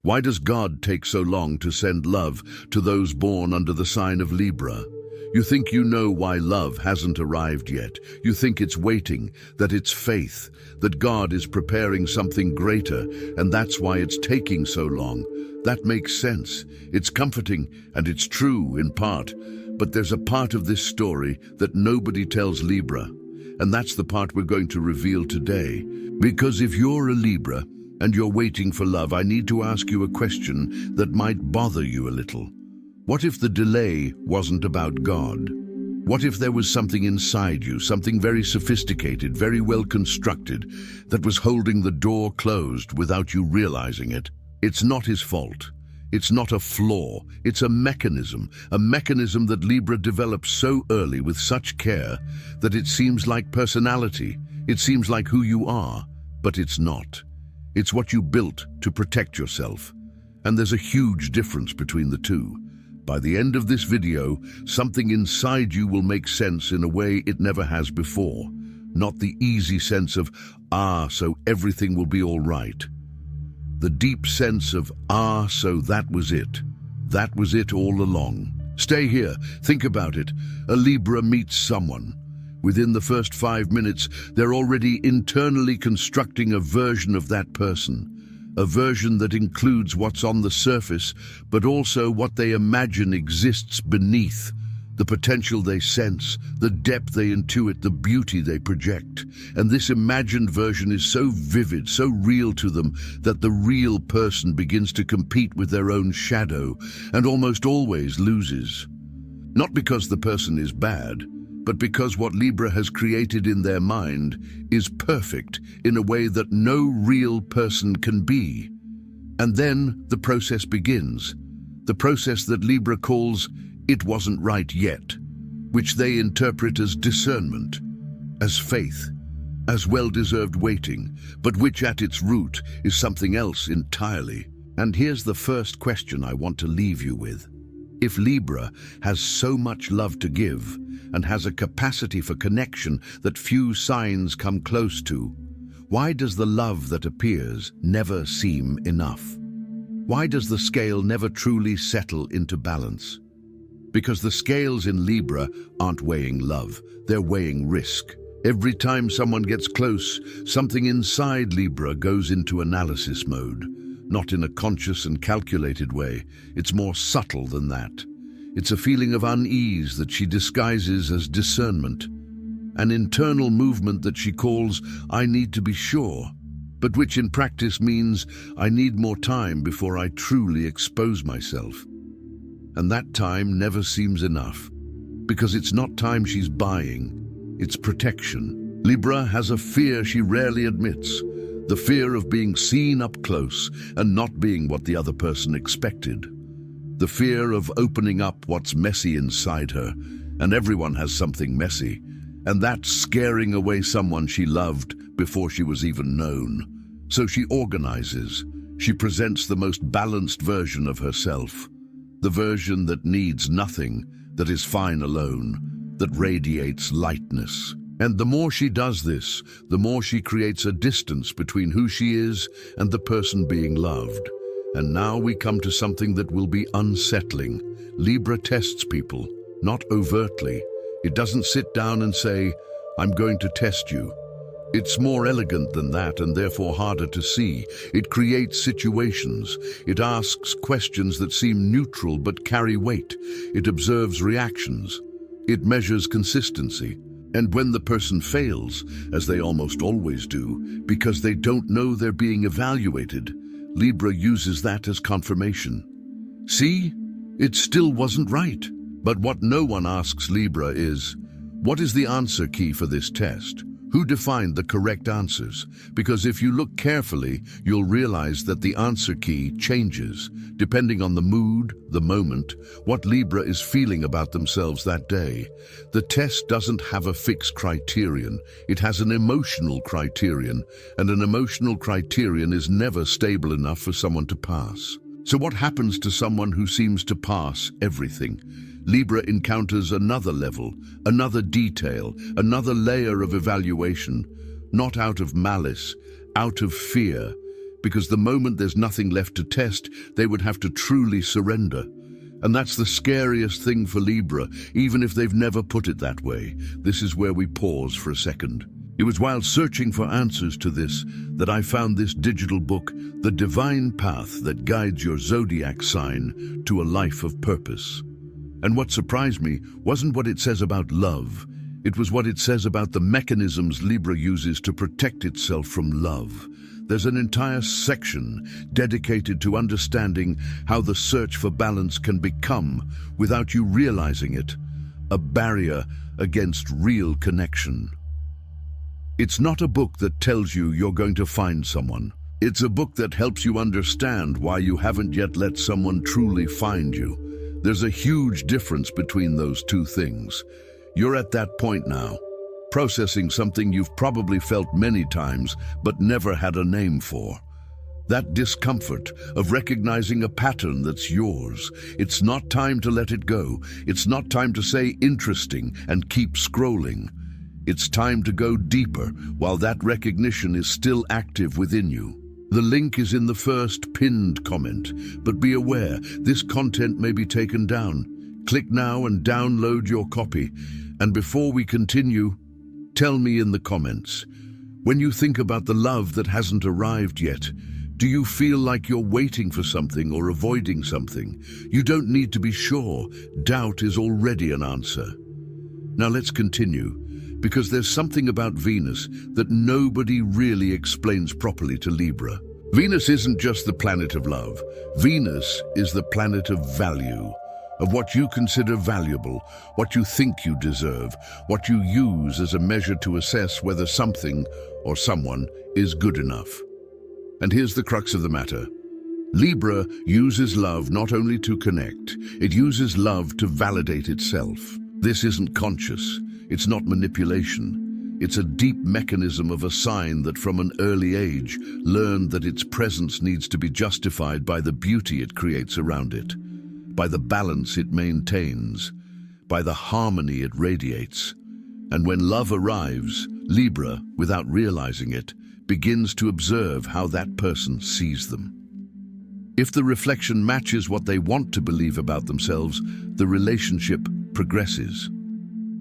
Why does God take so long to send love to those born under the sign of Libra? You think you know why love hasn't arrived yet. You think it's waiting, that it's faith, that God is preparing something greater, and that's why it's taking so long. That makes sense. It's comforting, and it's true in part. But there's a part of this story that nobody tells Libra, and that's the part we're going to reveal today. Because if you're a Libra, and you're waiting for love, I need to ask you a question that might bother you a little. What if the delay wasn't about God? What if there was something inside you, something very sophisticated, very well constructed, that was holding the door closed without you realizing it? It's not his fault. It's not a flaw. It's a mechanism that Libra develops so early with such care that it seems like personality. It seems like who you are, but it's not. It's what you built to protect yourself. And there's a huge difference between the two. By the end of this video, something inside you will make sense in a way it never has before. Not the easy sense of, so everything will be all right. The deep sense of, so that was it. That was it all along. Stay here, think about it. A Libra meets someone. Within the first 5 minutes, they're already internally constructing a version of that person. A version that includes what's on the surface, but also what they imagine exists beneath. The potential they sense, the depth they intuit, the beauty they project. And this imagined version is so vivid, so real to them, that the real person begins to compete with their own shadow, and almost always loses. Not because the person is bad, but because what Libra has created in their mind is perfect in a way that no real person can be. And then the process begins, the process that Libra calls "it wasn't right yet," which they interpret as discernment, as faith, as well-deserved waiting, but which at its root is something else entirely. And here's the first question I want to leave you with. If Libra has so much love to give, and has a capacity for connection that few signs come close to, why does the love that appears never seem enough? Why does the scale never truly settle into balance? Because the scales in Libra aren't weighing love, they're weighing risk. Every time someone gets close, something inside Libra goes into analysis mode. Not in a conscious and calculated way, it's more subtle than that. It's a feeling of unease that she disguises as discernment, an internal movement that she calls "I need to be sure," but which in practice means "I need more time before I truly expose myself." And that time never seems enough, because it's not time she's buying, it's protection. Libra has a fear she rarely admits, the fear of being seen up close and not being what the other person expected. The fear of opening up what's messy inside her, and everyone has something messy, and that's scaring away someone she loved before she was even known. So she organizes. She presents the most balanced version of herself, the version that needs nothing, that is fine alone, that radiates lightness. And the more she does this, the more she creates a distance between who she is and the person being loved. And now we come to something that will be unsettling. Libra tests people, not overtly. It doesn't sit down and say, "I'm going to test you." It's more elegant than that, and therefore harder to see. It creates situations. It asks questions that seem neutral but carry weight. It observes reactions. It measures consistency. And when the person fails, as they almost always do, because they don't know they're being evaluated, Libra uses that as confirmation. See, it still wasn't right. But what no one asks Libra is, what is the answer key for this test? Who defined the correct answers? Because if you look carefully, you'll realize that the answer key changes, depending on the mood, the moment, what Libra is feeling about themselves that day. The test doesn't have a fixed criterion. It has an emotional criterion, and an emotional criterion is never stable enough for someone to pass. So what happens to someone who seems to pass everything? Libra encounters another level, another detail, another layer of evaluation, not out of malice, out of fear, because the moment there's nothing left to test, they would have to truly surrender. And that's the scariest thing for Libra, even if they've never put it that way. This is where we pause for a second. It was while searching for answers to this that I found this digital book, The Divine Path That Guides Your Zodiac Sign to a Life of Purpose. And what surprised me wasn't what it says about love. It was what it says about the mechanisms Libra uses to protect itself from love. There's an entire section dedicated to understanding how the search for balance can become, without you realizing it, a barrier against real connection. It's not a book that tells you you're going to find someone. It's a book that helps you understand why you haven't yet let someone truly find you. There's a huge difference between those two things. You're at that point now, processing something you've probably felt many times but never had a name for. That discomfort of recognizing a pattern that's yours. It's not time to let it go. It's not time to say interesting and keep scrolling. It's time to go deeper while that recognition is still active within you. The link is in the first pinned comment, but be aware, this content may be taken down. Click now and download your copy. And before we continue, tell me in the comments, when you think about the love that hasn't arrived yet, do you feel like you're waiting for something or avoiding something? You don't need to be sure. Doubt is already an answer. Now let's continue, because there's something about Venus that nobody really explains properly to Libra. Venus isn't just the planet of love. Venus is the planet of value, of what you consider valuable, what you think you deserve, what you use as a measure to assess whether something or someone is good enough. And here's the crux of the matter. Libra uses love not only to connect, it uses love to validate itself. This isn't conscious. It's not manipulation. It's a deep mechanism of a sign that from an early age learned that its presence needs to be justified by the beauty it creates around it, by the balance it maintains, by the harmony it radiates. And when love arrives, Libra, without realizing it, begins to observe how that person sees them. If the reflection matches what they want to believe about themselves, the relationship progresses.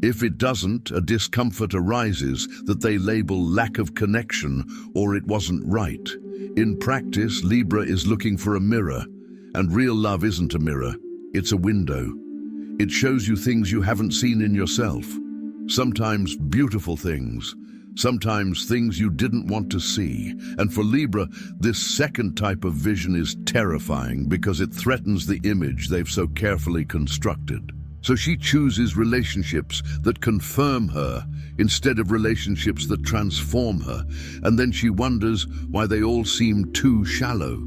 If it doesn't, a discomfort arises that they label lack of connection or it wasn't right. In practice, Libra is looking for a mirror, and real love isn't a mirror, it's a window. It shows you things you haven't seen in yourself, sometimes beautiful things, sometimes things you didn't want to see. And for Libra, this second type of vision is terrifying because it threatens the image they've so carefully constructed. So she chooses relationships that confirm her instead of relationships that transform her, and then she wonders why they all seem too shallow.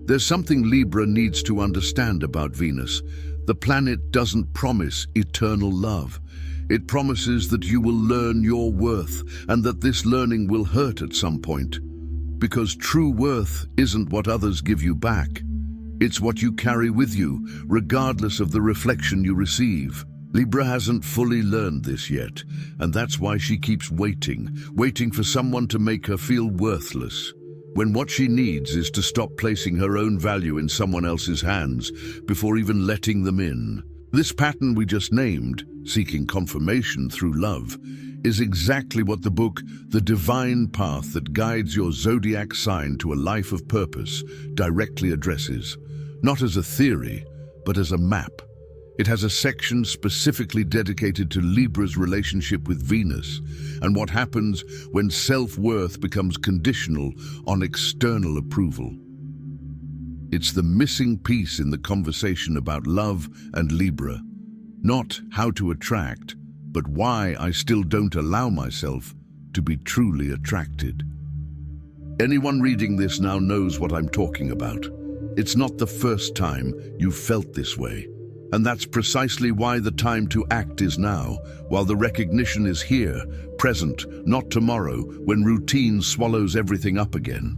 There's something Libra needs to understand about Venus. The planet doesn't promise eternal love. It promises that you will learn your worth and that this learning will hurt at some point. Because true worth isn't what others give you back. It's what you carry with you, regardless of the reflection you receive. Libra hasn't fully learned this yet, and that's why she keeps waiting for someone to make her feel worthless, when what she needs is to stop placing her own value in someone else's hands before even letting them in. This pattern we just named, seeking confirmation through love, is exactly what the book, The Divine Path That Guides Your Zodiac Sign to a Life of Purpose, directly addresses. Not as a theory, but as a map. It has a section specifically dedicated to Libra's relationship with Venus and what happens when self-worth becomes conditional on external approval. It's the missing piece in the conversation about love and Libra. Not how to attract, but why I still don't allow myself to be truly attracted. Anyone reading this now knows what I'm talking about. It's not the first time you've felt this way. And that's precisely why the time to act is now, while the recognition is here, present, not tomorrow, when routine swallows everything up again.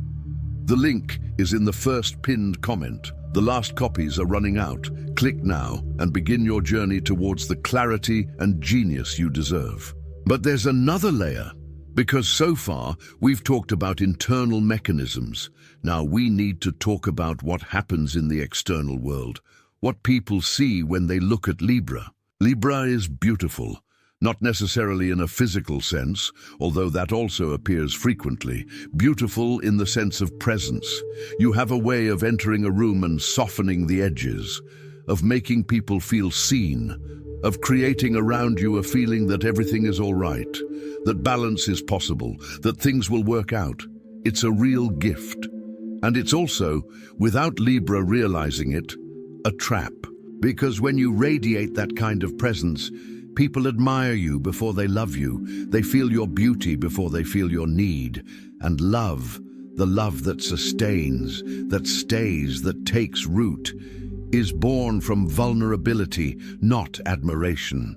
The link is in the first pinned comment. The last copies are running out. Click now and begin your journey towards the clarity and genius you deserve. But there's another layer. Because so far, we've talked about internal mechanisms. Now we need to talk about what happens in the external world, what people see when they look at Libra. Libra is beautiful, not necessarily in a physical sense, although that also appears frequently. Beautiful in the sense of presence. You have a way of entering a room and softening the edges, of making people feel seen, of creating around you a feeling that everything is all right, that balance is possible, that things will work out. It's a real gift. And it's also, without Libra realizing it, a trap. Because when you radiate that kind of presence, people admire you before they love you. They feel your beauty before they feel your need. And love, the love that sustains, that stays, that takes root, is born from vulnerability, not admiration.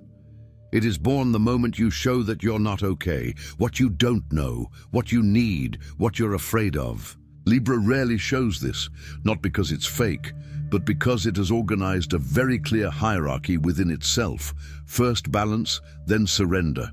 It is born the moment you show that you're not okay, what you don't know, what you need, what you're afraid of. Libra rarely shows this, not because it's fake, but because it has organized a very clear hierarchy within itself. First balance, then surrender.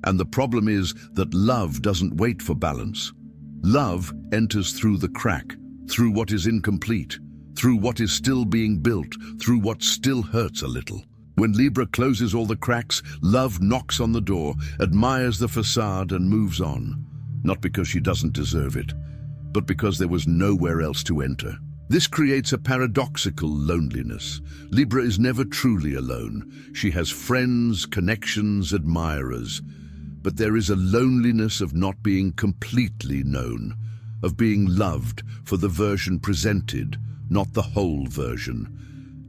And the problem is that love doesn't wait for balance. Love enters through the crack, through what is incomplete, through what is still being built, through what still hurts a little. When Libra closes all the cracks, love knocks on the door, admires the facade and moves on. Not because she doesn't deserve it, but because there was nowhere else to enter. This creates a paradoxical loneliness. Libra is never truly alone. She has friends, connections, admirers. But there is a loneliness of not being completely known, of being loved for the version presented, not the whole version.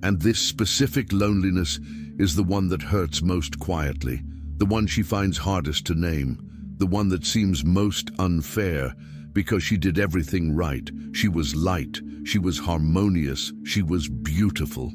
And this specific loneliness is the one that hurts most quietly, the one she finds hardest to name, the one that seems most unfair, because she did everything right. She was light, she was harmonious, she was beautiful.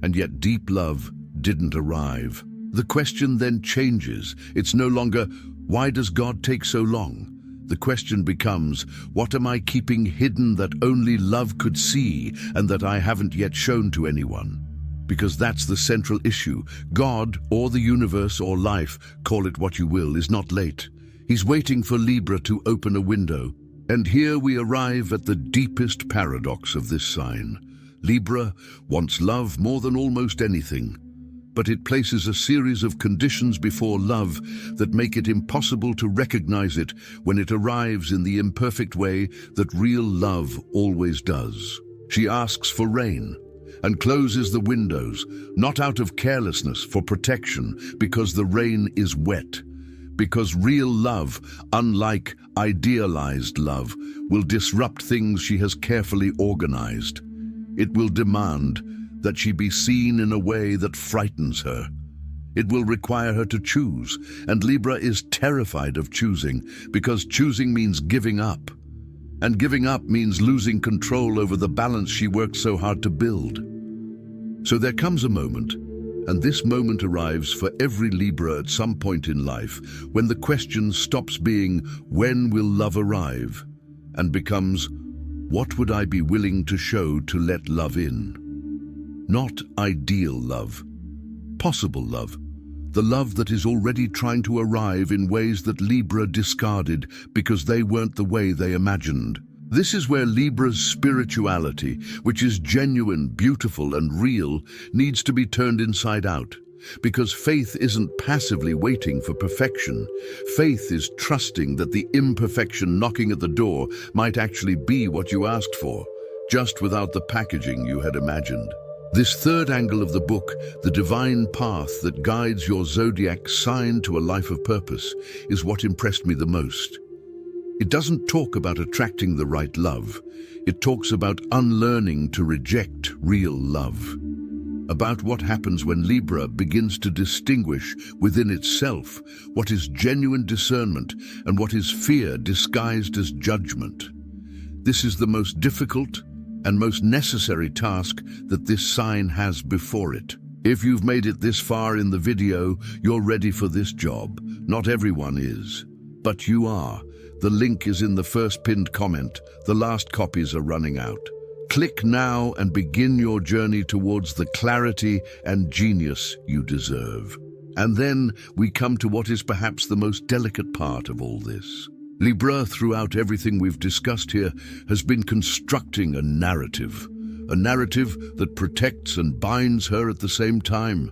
And yet deep love didn't arrive. The question then changes. It's no longer, why does God take so long? The question becomes, what am I keeping hidden that only love could see and that I haven't yet shown to anyone? Because that's the central issue. God, or the universe, or life, call it what you will, is not late. He's waiting for Libra to open a window. And here we arrive at the deepest paradox of this sign. Libra wants love more than almost anything, but it places a series of conditions before love that make it impossible to recognize it when it arrives in the imperfect way that real love always does. She asks for rain and closes the windows, not out of carelessness, for protection, because the rain is wet. Because real love, unlike idealized love, will disrupt things she has carefully organized. It will demand that she be seen in a way that frightens her. It will require her to choose, and Libra is terrified of choosing, because choosing means giving up. And giving up means losing control over the balance she worked so hard to build. So there comes a moment, and this moment arrives for every Libra at some point in life, when the question stops being, when will love arrive? And becomes, what would I be willing to show to let love in? Not ideal love, possible love. The love that is already trying to arrive in ways that Libra discarded because they weren't the way they imagined. This is where Libra's spirituality, which is genuine, beautiful, and real, needs to be turned inside out. Because faith isn't passively waiting for perfection. Faith is trusting that the imperfection knocking at the door might actually be what you asked for, just without the packaging you had imagined. This third angle of the book, the divine path that guides your zodiac sign to a life of purpose, is what impressed me the most. It doesn't talk about attracting the right love. It talks about unlearning to reject real love. About what happens when Libra begins to distinguish within itself what is genuine discernment and what is fear disguised as judgment. This is the most difficult and most necessary task that this sign has before it. If you've made it this far in the video, you're ready for this job. Not everyone is, but you are. The link is in the first pinned comment. The last copies are running out. Click now and begin your journey towards the clarity and genius you deserve. And then we come to what is perhaps the most delicate part of all this. Libra, throughout everything we've discussed here, has been constructing a narrative that protects and binds her at the same time.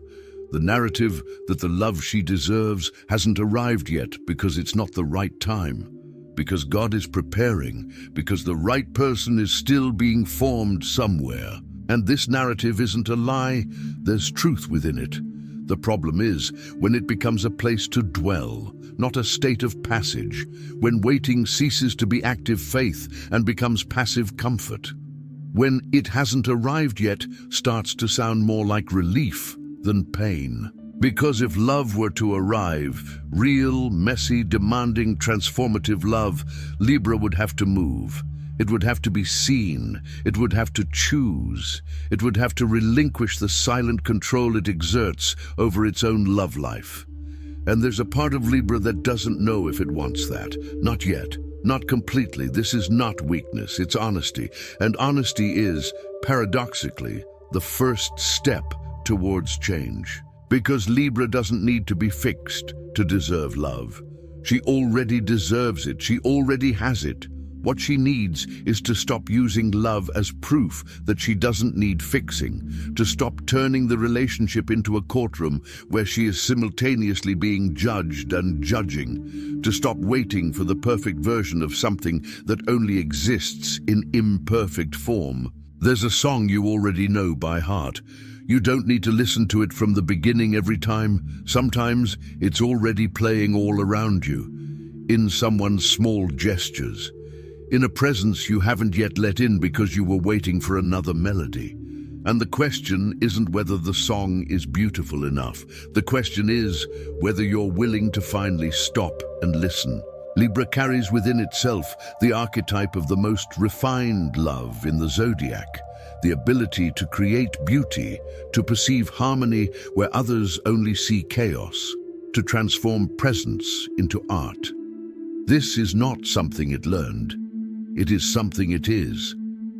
The narrative that the love she deserves hasn't arrived yet because it's not the right time, because God is preparing, because the right person is still being formed somewhere. And this narrative isn't a lie, there's truth within it. The problem is when it becomes a place to dwell, not a state of passage, when waiting ceases to be active faith and becomes passive comfort. When it hasn't arrived yet starts to sound more like relief than pain. Because if love were to arrive, real, messy, demanding, transformative love, Libra would have to move. It would have to be seen. It would have to choose. It would have to relinquish the silent control it exerts over its own love life. And there's a part of Libra that doesn't know if it wants that. Not yet. Not completely. This is not weakness, it's honesty. And honesty is, paradoxically, the first step towards change. Because Libra doesn't need to be fixed to deserve love. She already deserves it. She already has it. What she needs is to stop using love as proof that she doesn't need fixing, to stop turning the relationship into a courtroom where she is simultaneously being judged and judging, to stop waiting for the perfect version of something that only exists in imperfect form. There's a song you already know by heart. You don't need to listen to it from the beginning every time. Sometimes it's already playing all around you, in someone's small gestures, in a presence you haven't yet let in because you were waiting for another melody. And the question isn't whether the song is beautiful enough. The question is whether you're willing to finally stop and listen. Libra carries within itself the archetype of the most refined love in the zodiac, the ability to create beauty, to perceive harmony where others only see chaos, to transform presence into art. This is not something it learned. It is something it is.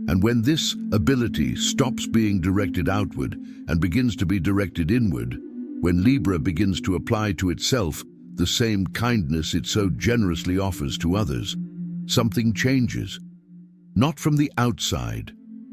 And when this ability stops being directed outward and begins to be directed inward, when Libra begins to apply to itself the same kindness it so generously offers to others, something changes. Not from the outside,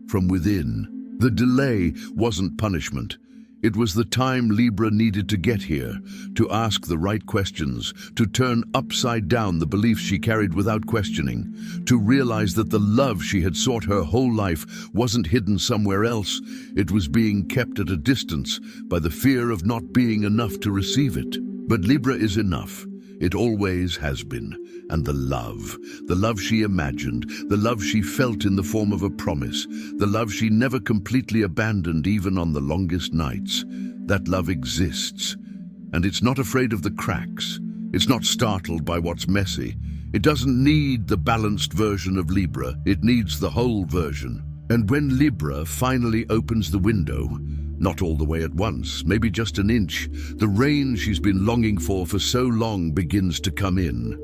from within. The delay wasn't punishment. It was the time Libra needed to get here, to ask the right questions, to turn upside down the beliefs she carried without questioning, to realize that the love she had sought her whole life wasn't hidden somewhere else. It was being kept at a distance by the fear of not being enough to receive it. But Libra is enough. It always has been. And the love she imagined, the love she felt in the form of a promise, the love she never completely abandoned even on the longest nights, that love exists. And it's not afraid of the cracks. It's not startled by what's messy. It doesn't need the balanced version of Libra. It needs the whole version. And when Libra finally opens the window, not all the way at once, maybe just an inch, the rain she's been longing for so long begins to come in.